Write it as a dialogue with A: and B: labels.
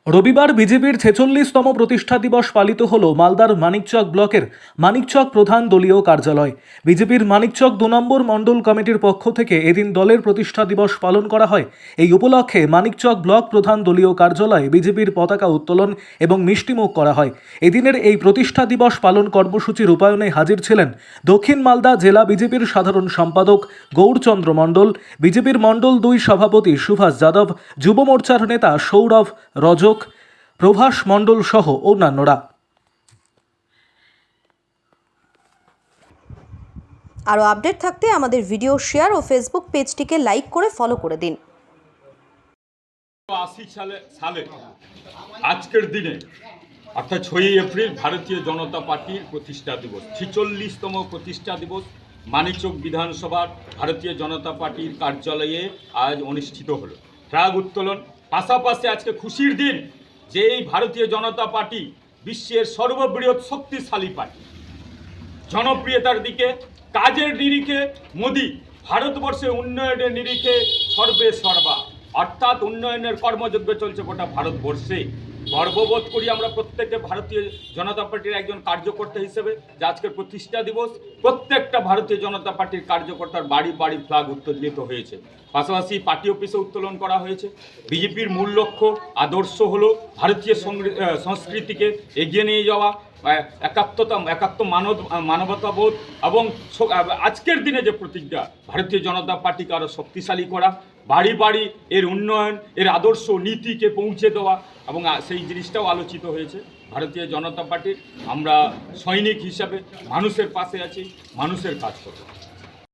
A: রবিবার বিজেপির ৪৬তম প্রতিষ্ঠা দিবস পালিত হল মালদার মানিকচক ব্লকের মানিকচক প্রধান দলীয় কার্যালয়। বিজেপির মানিকচক ২ নম্বর মণ্ডল কমিটির পক্ষ থেকে এদিন দলের প্রতিষ্ঠা দিবস পালন করা হয়। এই উপলক্ষে মানিকচক ব্লক প্রধান দলীয় কার্যালয়ে বিজেপির পতাকা উত্তোলন এবং মিষ্টিমুখ করা হয়। এদিনের এই প্রতিষ্ঠা দিবস পালন কর্মসূচি রূপায়ণে হাজির ছিলেন দক্ষিণ মালদা জেলা বিজেপির সাধারণ সম্পাদক গৌরচন্দ্র মণ্ডল, বিজেপির মণ্ডল ২ সভাপতি সুভাষ যাদব, যুব মোর্চার নেতা সৌরভ রজক, প্রভাস মণ্ডল সহ অন্যান্যরা।
B: আরও আপডেট থাকতে আমাদের ভিডিও শেয়ার ও ফেসবুক পেজটিকে লাইক করে ফলো করে দিন।
C: 80 সালে আজকের দিনে অর্থাৎ 6ই এপ্রিল ভারতীয় জনতা পার্টির প্রতিষ্ঠা দিবস, 46তম প্রতিষ্ঠা দিবস মানিকচক বিধানসভার ভারতীয় জনতা পার্টির কার্যালয়ে আজ অনুষ্ঠিত হলো ফ্ল্যাগ উত্তোলন। পাশাপাশি আজকে খুশির দিন যে এই ভারতীয় জনতা পার্টি বিশ্বের সর্ববৃহৎ শক্তিশালী পার্টি। জনপ্রিয়তার দিকে, কাজের নিরিখে মোদি, ভারতবর্ষের উন্নয়নের নিরিখে সর্বে সর্বা, অর্থাৎ উন্নয়নের কর্মযজ্ঞ চলছে গোটা ভারতবর্ষে। গর্ববোধ করি আমরা প্রত্যেকে ভারতীয় জনতা পার্টির একজন কার্যকর্তা হিসেবে যে আজকের প্রতিষ্ঠা দিবস প্রত্যেকটা ভারতীয় জনতা পার্টির কার্যকর্তার বাড়ি বাড়ি ফ্ল্যাগ উত্তোলিত হয়েছে। পাশাপাশি পার্টি অফিসে উত্তোলন করা হয়েছে। বিজেপির মূল লক্ষ্য আদর্শ হলো ভারতীয় সংস্কৃতিকে এগিয়ে নিয়ে যাওয়া, একাত্ম মানবতাবোধ এবং আজকের দিনে যে প্রতিজ্ঞা ভারতীয় জনতা পার্টিকে আরও শক্তিশালী করা, বাড়ি বাড়ি এর উন্নয়ন, এর আদর্শ নীতিকে পৌঁছে দেওয়া, এবং সেই জিনিসটাও আলোচিত হয়েছে। ভারতীয় জনতা পার্টির আমরা সৈনিক হিসাবে মানুষের পাশে আছি, মানুষের কাজ করব।